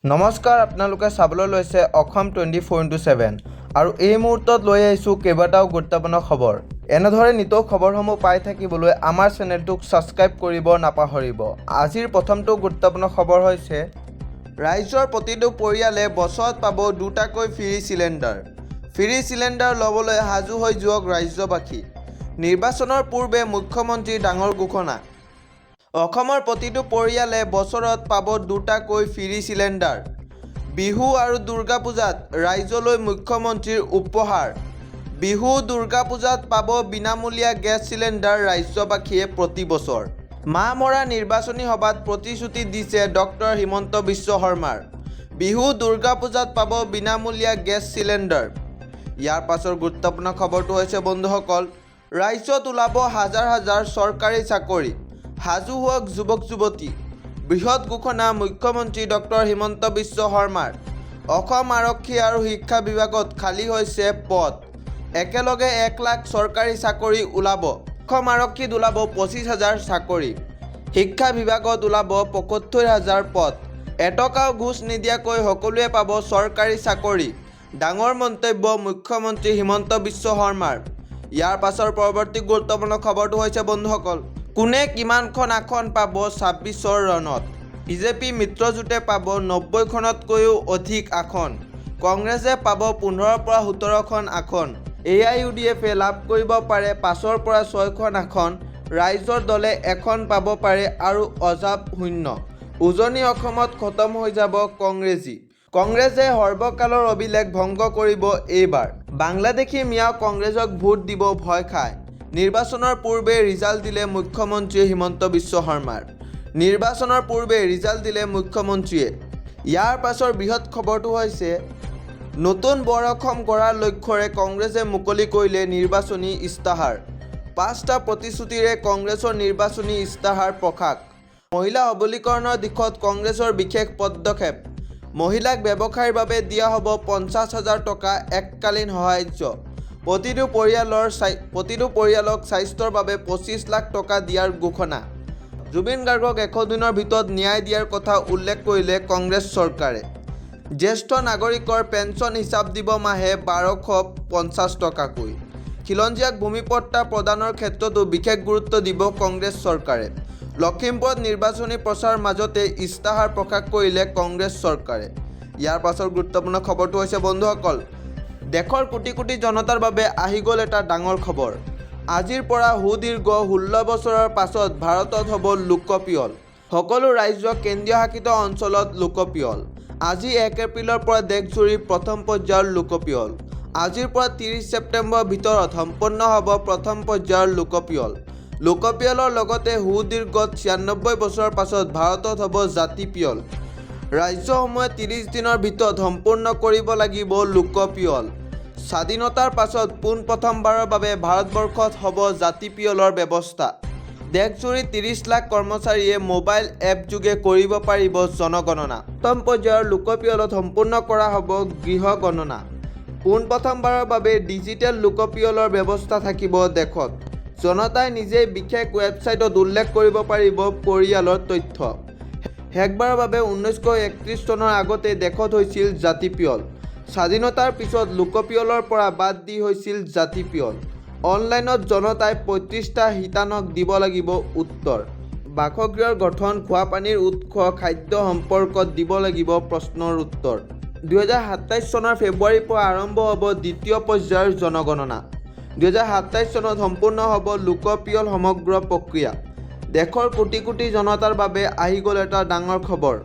নমস্কাৰ, আপোনালোকে চাবলৈ লৈছে অসম 24x7 আৰু এই মুহূৰ্তত লৈ আহিছোঁ কেইবাটাও গুৰুত্বপূৰ্ণ খবৰ। এনেদৰে নিতৌ খবৰসমূহ পাই থাকিবলৈ আমাৰ চেনেলটোক ছাবস্ক্ৰাইব কৰিব নাপাহৰিব। আজিৰ প্ৰথমটো গুৰুত্বপূৰ্ণ খবৰ হৈছে ৰাজ্যৰ প্ৰতিটো পৰিয়ালে বছৰত পাব দুটাকৈ ফ্ৰী চিলিণ্ডাৰ। ফ্ৰী চিলিণ্ডাৰ ল'বলৈ সাজু হৈ যাওক ৰাজ্যবাসী। নিৰ্বাচনৰ পূৰ্বে মুখ্যমন্ত্ৰীৰ ডাঙৰ ঘোষণা। অসমৰ প্ৰতিটো পৰিয়ালে বছৰত পাব দুটাকৈ ফ্ৰী চিলিণ্ডাৰ। বিহু আৰু দুৰ্গা পূজাত ৰাইজলৈ মুখ্যমন্ত্ৰীৰ উপহাৰ। বিহু দুৰ্গা পূজাত পাব বিনামূলীয়া গেছ চিলিণ্ডাৰ ৰাজ্যবাসীয়ে প্ৰতি বছৰ। মাহ মৰা নিৰ্বাচনী সভাত প্ৰতিশ্ৰুতি দিছে ডক্টৰ হিমন্ত বিশ্ব শৰ্মাৰ। বিহু দুৰ্গা পূজাত পাব বিনামূলীয়া গেছ চিলিণ্ডাৰ। ইয়াৰ পাছৰ গুৰুত্বপূৰ্ণ খবৰটো হৈছে বন্ধুসকল, ৰাজ্যত ওলাব হাজাৰ হাজাৰ চৰকাৰী চাকৰি। সাজু হোৱাক যুৱক যুৱতী। বৃহৎ ঘোষণা মুখ্যমন্ত্ৰী ডক্টৰ হিমন্ত বিশ্ব শৰ্মাৰ। অসম আৰক্ষী আৰু শিক্ষা বিভাগত খালী হৈছে পদ। একেলগে 1 লাখ চৰকাৰী চাকৰি ওলাব। অসম আৰক্ষীত ওলাব 25,000 চাকৰি। শিক্ষা বিভাগত ওলাব 75,000 পদ। এটকাও ঘোচ নিদিয়াকৈ সকলোৱে পাব চৰকাৰী চাকৰি। ডাঙৰ মন্তব্য মুখ্যমন্ত্ৰী হিমন্ত বিশ্ব শৰ্মাৰ। ইয়াৰ পাছৰ পৰৱৰ্তী গুৰুত্বপূৰ্ণ খবৰটো হৈছে বন্ধুসকল, কোনে কিমানখন আসন পাব 26ৰ ৰণত। বিজেপি মিত্ৰজোঁটে পাব 90খনতকৈও অধিক আসন। কংগ্ৰেছে পাব 15ৰ পৰা 17খন আসন। AIUDFে লাভ কৰিব পাৰে 5ৰ পৰা 6খন আসন। ৰাইজৰ দলে এখন পাব পাৰে আৰু অজাপ শূন্য। উজনি অসমত খতম হৈ যাব কংগ্ৰেছী। কংগ্ৰেছে সৰ্বকালৰ অভিলেখ ভংগ কৰিব এইবাৰ। বাংলাদেশী মিয়া কংগ্ৰেছক ভোট দিব ভয় খায়। নিৰ্বাচনৰ পূৰ্বে ৰিজাল্ট দিলে মুখ্যমন্ত্ৰী হিমন্ত বিশ্ব শৰ্মাৰ। নিৰ্বাচনৰ পূৰ্বে ৰিজাল্ট দিলে মুখ্যমন্ত্ৰীয়ে। ইয়াৰ পাছৰ বৃহৎ খবৰটো হৈছে নতুন বৰ অসম গঢ়াৰ লক্ষ্যৰে কংগ্ৰেছে মুকলি কৰিলে নিৰ্বাচনী ইস্তাহাৰ। 5টা প্ৰতিশ্ৰুতিৰে কংগ্ৰেছৰ নিৰ্বাচনী ইস্তাহাৰ প্ৰকাশ। মহিলা সবলীকৰণৰ দিশত কংগ্ৰেছৰ বিশেষ পদক্ষেপ। মহিলাক ব্যৱসায়ৰ বাবে দিয়া হ'ব 50,000 টকা এককালীন সাহায্য। প্ৰতিটো পৰিয়ালক স্বাস্থ্যৰ বাবে 25 লাখ টকা দিয়াৰ ঘোষণা। জুবিন গাৰ্গক 100 দিনৰ ভিতৰত ন্যায় দিয়াৰ কথা উল্লেখ কৰিলে কংগ্ৰেছ চৰকাৰে। জ্যেষ্ঠ নাগৰিকৰ পেঞ্চন হিচাপ দিব মাহে 1250 টকাকৈ। খিলঞ্জীয়াক ভূমিপট্টা প্ৰদানৰ ক্ষেত্ৰতো বিশেষ গুৰুত্ব দিব কংগ্ৰেছ চৰকাৰে। লখিমপুৰত নিৰ্বাচনী প্ৰচাৰৰ মাজতে ইস্তাহাৰ প্ৰকাশ কৰিলে কংগ্ৰেছ চৰকাৰে। ইয়াৰ পাছৰ গুৰুত্বপূৰ্ণ খবৰটো হৈছে বন্ধুসকল, দেশৰ কোটি কোটি জনতাৰ বাবে আহি গ'ল এটা ডাঙৰ খবৰ। আজিৰ পৰা সুদীৰ্ঘ 16 বছৰৰ পাছত ভাৰতত হ'ব লোকপিয়ল। সকলো ৰাজ্য কেন্দ্ৰীয় শাসিত অঞ্চলত লোকপিয়ল। আজি 1 এপ্ৰিলৰ পৰা দেশজুৰি প্ৰথম পৰ্যায়ৰ লোকপিয়ল। আজিৰ পৰা 30 ছেপ্টেম্বৰৰ ভিতৰত সম্পন্ন হ'ব প্ৰথম পৰ্যায়ৰ লোকপিয়ল। লোকপিয়লৰ লগতে সুদীৰ্ঘ 96 বছৰৰ পাছত ভাৰতত হ'ব জাতি পিয়ল। ৰাজ্যসমূহে 30 দিনৰ ভিতৰত সম্পূৰ্ণ কৰিব লাগিব লোকপিয়ল। স্বাধীনতাৰ পাছত পোনপ্ৰথমবাৰৰ বাবে ভাৰতবৰ্ষত হ'ব জাতি পিয়লৰ ব্যৱস্থা। দেশজুৰি 30 লাখ কৰ্মচাৰীয়ে মোবাইল এপ যোগে কৰিব পাৰিব জনগণনা। প্ৰথম পৰ্যায়ৰ লোকপিয়লত সম্পূৰ্ণ কৰা হ'ব গৃহ গণনা। পোনপ্ৰথমবাৰৰ বাবে ডিজিটেল লোকপিয়লৰ ব্যৱস্থা থাকিব দেশত। জনতাই নিজেই বিশেষ ৱেবছাইটত উল্লেখ কৰিব পাৰিব পৰিয়ালৰ তথ্য। শেষবাৰৰ বাবে 1931 চনৰ আগতে দেশত হৈছিল জাতি পিয়ল। স্বাধীনতাৰ পিছত লোকপিয়লৰ পৰা বাদ দি হৈছিল জাতি পিয়ল। অনলাইনত জনতাই 35টা শিতানক দিব লাগিব উত্তৰ। বাসগৃহৰ গঠন, খোৱাপানীৰ উৎস, খাদ্য সম্পৰ্কত দিব লাগিব প্ৰশ্নৰ উত্তৰ। 2027 চনৰ ফেব্ৰুৱাৰীৰ পৰা আৰম্ভ হ'ব দ্বিতীয় পৰ্যায়ৰ জনগণনা। 2027 চনত সম্পূৰ্ণ হ'ব লোকপিয়ল সমগ্ৰ প্ৰক্ৰিয়া। দেশৰ কোটি কোটি জনতাৰ বাবে আহি গ'ল এটা ডাঙৰ খবৰ।